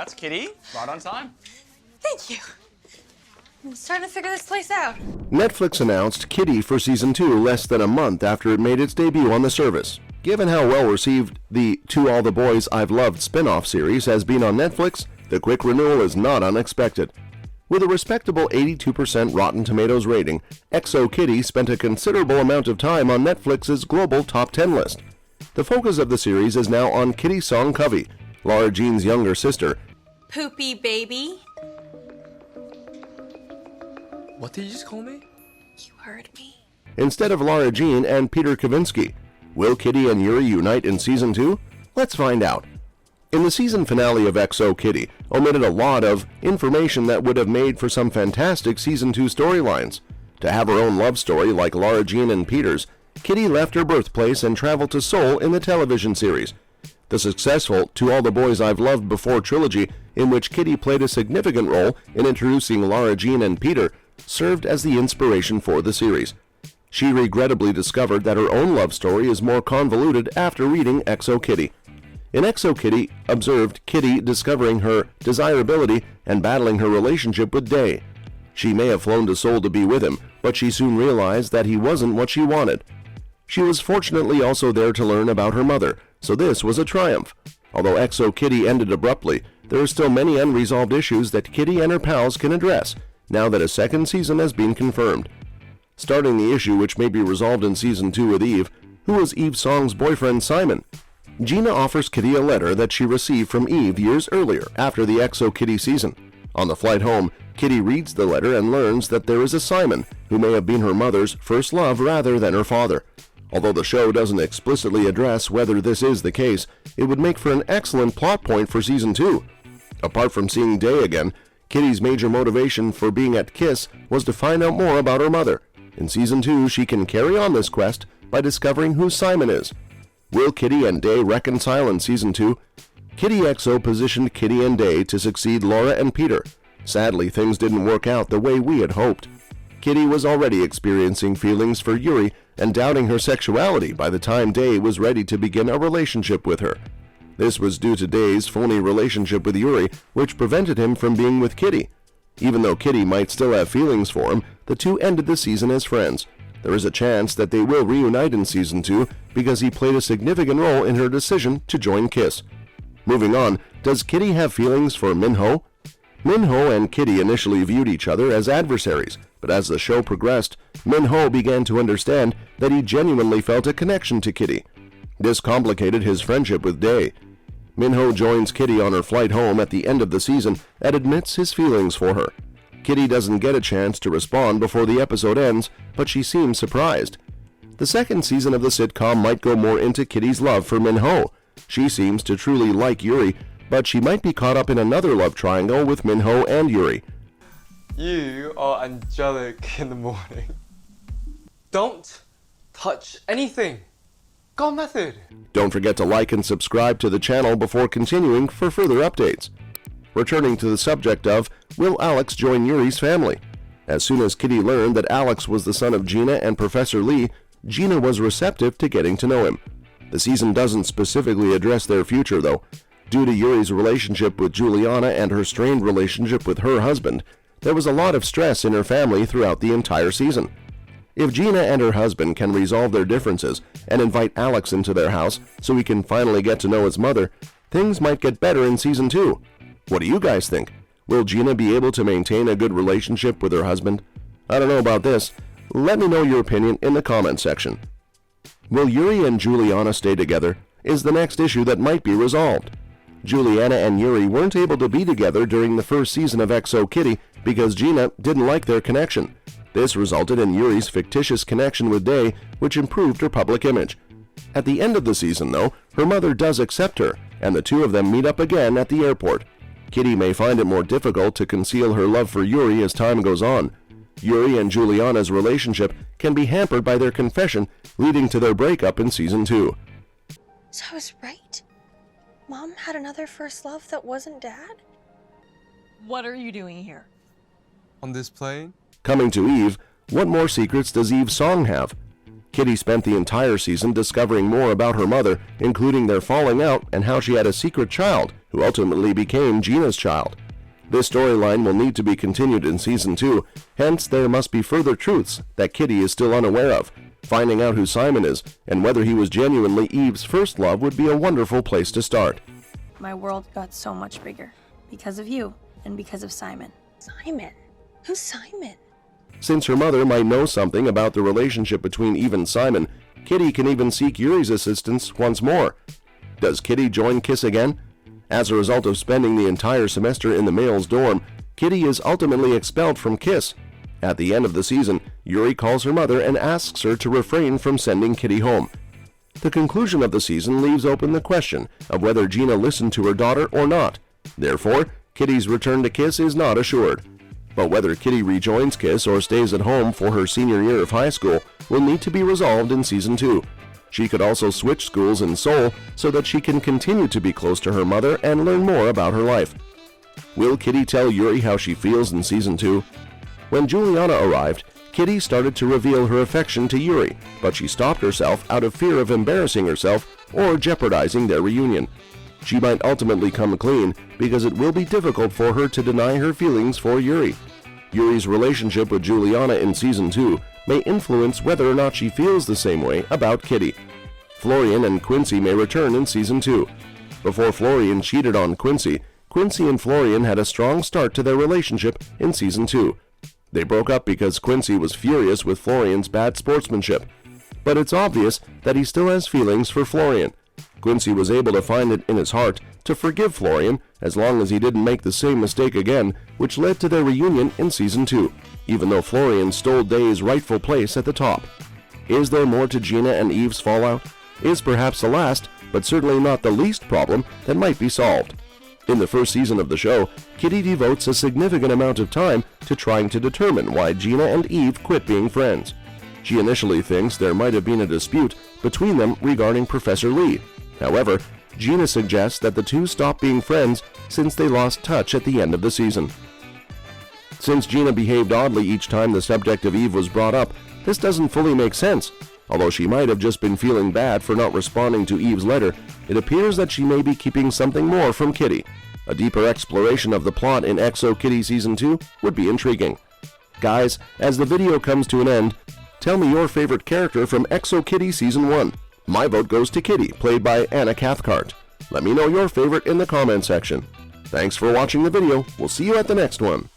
Congrats, Kitty. Right on time. Thank you. I'm starting to figure this place out. Netflix announced Kitty for Season 2 less than a month after it made its debut on the service. Given how well received the To All the Boys I've Loved spin-off series has been on Netflix, the quick renewal is not unexpected. With a respectable 82% Rotten Tomatoes rating, XO Kitty spent a considerable amount of time on Netflix's global top 10 list. The focus of the series is now on Kitty Song Covey, Lara Jean's younger sister. Poopy baby. What did you just call me? You heard me. Instead of Lara Jean and Peter Kavinsky. Will Kitty and Yuri unite in Season 2? Let's find out. In the season finale of XO Kitty, omitted a lot of information that would have made for some fantastic Season 2 storylines. To have her own love story like Lara Jean and Peter's, Kitty left her birthplace and traveled to Seoul in the television series. The successful To All the Boys I've Loved Before trilogy, in which Kitty played a significant role in introducing Lara Jean and Peter, served as the inspiration for the series. She regrettably discovered that her own love story is more convoluted after reading XO Kitty. In XO Kitty, observed Kitty discovering her desirability and battling her relationship with Day. She may have flown to Seoul to be with him, but she soon realized that he wasn't what she wanted. She was fortunately also there to learn about her mother, so this was a triumph. Although XO Kitty ended abruptly, there are still many unresolved issues that Kitty and her pals can address, now that a second season has been confirmed. Starting the issue which may be resolved in Season 2 with Eve, who was Eve Song's boyfriend Simon. Gina offers Kitty a letter that she received from Eve years earlier after the XO Kitty season. On the flight home, Kitty reads the letter and learns that there is a Simon, who may have been her mother's first love rather than her father. Although the show doesn't explicitly address whether this is the case, it would make for an excellent plot point for Season 2. Apart from seeing Day again, Kitty's major motivation for being at KISS was to find out more about her mother. In Season 2, she can carry on this quest by discovering who Simon is. Will Kitty and Day reconcile in Season 2? Kitty XO positioned Kitty and Day to succeed Laura and Peter. Sadly, things didn't work out the way we had hoped. Kitty was already experiencing feelings for Yuri and doubting her sexuality by the time Day was ready to begin a relationship with her. This was due to Day's phony relationship with Yuri, which prevented him from being with Kitty. Even though Kitty might still have feelings for him, the two ended the season as friends. There is a chance that they will reunite in Season 2 because he played a significant role in her decision to join KISS. Moving on, does Kitty have feelings for Minho? Minho and Kitty initially viewed each other as adversaries, but as the show progressed, Minho began to understand that he genuinely felt a connection to Kitty. This complicated his friendship with Day. Minho joins Kitty on her flight home at the end of the season and admits his feelings for her. Kitty doesn't get a chance to respond before the episode ends, but she seems surprised. The second season of the sitcom might go more into Kitty's love for Minho. She seems to truly like Yuri, but she might be caught up in another love triangle with Minho and Yuri. You are angelic in the morning. Don't touch anything. Got method. Don't forget to like and subscribe to the channel before continuing for further updates. Returning to the subject of, will Alex join Yuri's family? As soon as Kitty learned that Alex was the son of Gina and Professor Lee, Gina was receptive to getting to know him. The season doesn't specifically address their future, though. Due to Yuri's relationship with Juliana and her strained relationship with her husband, there was a lot of stress in her family throughout the entire season. If Gina and her husband can resolve their differences and invite Alex into their house so he can finally get to know his mother, things might get better in Season 2. What do you guys think? Will Gina be able to maintain a good relationship with her husband? I don't know about this. Let me know your opinion in the comment section. Will Yuri and Juliana stay together? Is the next issue that might be resolved. Juliana and Yuri weren't able to be together during the first season of XO Kitty because Gina didn't like their connection. This resulted in Yuri's fictitious connection with Day, which improved her public image. At the end of the season, though, her mother does accept her, and the two of them meet up again at the airport. Kitty may find it more difficult to conceal her love for Yuri as time goes on. Yuri and Juliana's relationship can be hampered by their confession, leading to their breakup in Season 2. So I was right? Mom had another first love that wasn't Dad? What are you doing here? On this plane? Coming to Eve, what more secrets does Eve Song have? Kitty spent the entire season discovering more about her mother, including their falling out and how she had a secret child, who ultimately became Gina's child. This storyline will need to be continued in Season 2, hence there must be further truths that Kitty is still unaware of. Finding out who Simon is and whether he was genuinely Eve's first love would be a wonderful place to start. My world got so much bigger because of you and because of Simon. Simon? Who's Simon? Since her mother might know something about the relationship between Eve and Simon, Kitty can even seek Yuri's assistance once more. Does Kitty join Kiss again? As a result of spending the entire semester in the male's dorm, Kitty is ultimately expelled from Kiss. At the end of the season, Yuri calls her mother and asks her to refrain from sending Kitty home. The conclusion of the season leaves open the question of whether Gina listened to her daughter or not. Therefore, Kitty's return to Kiss is not assured. But whether Kitty rejoins Kiss or stays at home for her senior year of high school will need to be resolved in Season 2. She could also switch schools in Seoul so that she can continue to be close to her mother and learn more about her life. Will Kitty tell Yuri how she feels in Season 2? When Juliana arrived, Kitty started to reveal her affection to Yuri, but she stopped herself out of fear of embarrassing herself or jeopardizing their reunion. She might ultimately come clean because it will be difficult for her to deny her feelings for Yuri. Yuri's relationship with Juliana in Season 2 may influence whether or not she feels the same way about Kitty. Florian and Quincy may return in Season 2. Before Florian cheated on Quincy, Quincy and Florian had a strong start to their relationship in Season 2. They broke up because Quincy was furious with Florian's bad sportsmanship. But it's obvious that he still has feelings for Florian. Quincy was able to find it in his heart to forgive Florian as long as he didn't make the same mistake again, which led to their reunion in Season 2, even though Florian stole Day's rightful place at the top. Is there more to Gina and Eve's fallout? Is perhaps the last, but certainly not the least problem that might be solved. In the first season of the show, Kitty devotes a significant amount of time to trying to determine why Gina and Eve quit being friends. She initially thinks there might have been a dispute between them regarding Professor Lee. However, Gina suggests that the two stopped being friends since they lost touch at the end of the season. Since Gina behaved oddly each time the subject of Eve was brought up, this doesn't fully make sense. Although she might have just been feeling bad for not responding to Eve's letter, it appears that she may be keeping something more from Kitty. A deeper exploration of the plot in XO Kitty Season 2 would be intriguing. Guys, as the video comes to an end, tell me your favorite character from XO Kitty Season 1. My vote goes to Kitty, played by Anna Cathcart. Let me know your favorite in the comment section. Thanks for watching the video. We'll see you at the next one.